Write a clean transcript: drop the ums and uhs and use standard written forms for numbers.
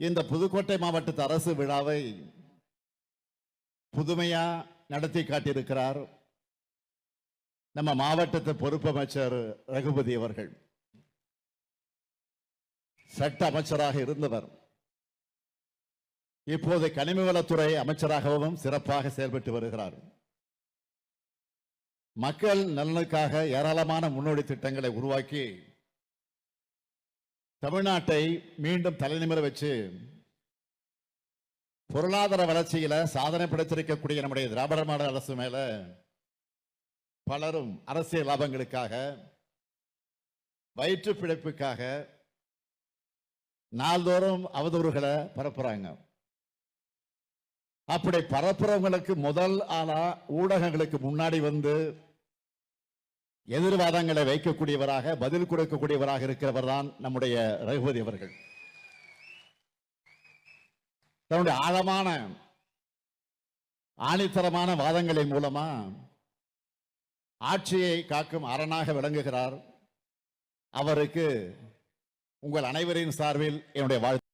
இந்த புதுக்கோட்டை மாவட்டத்து அரசு விழாவை புதுமையா நடத்தி காட்டியிருக்கிறார் நம்ம மாவட்டத்து பொறுப்பு அமைச்சர் ரகுபதி அவர்கள். சட்ட அமைச்சராக இருந்தவர் இப்போது கனிமவளத்துறை அமைச்சராகவும் சிறப்பாக செயல்பட்டு வருகிறார். மக்கள் நலனுக்காக ஏராளமான முன்னோடி திட்டங்களை உருவாக்கி தமிழ்நாட்டை மீண்டும் தலைநிமிர வச்சு பொருளாதார வளர்ச்சியில சாதனை படைத்திருக்கக்கூடிய நம்முடைய திராவிட மாடல் அரசு மேல பலரும் அரசியல் லாபங்களுக்காக வயிற்று பிழைப்புக்காக நாள்தோறும் அவதூறுகளை பரப்புறாங்க. அப்படி பரப்புறவங்களுக்கு முதல் ஆளா ஊடகங்களுக்கு முன்னாடி வந்து எதிர்வாதங்களை வைக்கக்கூடியவராக பதில் கொடுக்கக்கூடியவராக இருக்கிறவர் தான் நம்முடைய ரகுபதி அவர்கள். தன்னுடைய ஆழமான ஆணித்தரமான வாதங்களின் மூலமா ஆட்சியை காக்கும் அரணாக விளங்குகிறார். அவருக்கு உங்கள் அனைவரின் சார்பில் என்னுடைய வாழ்த்து.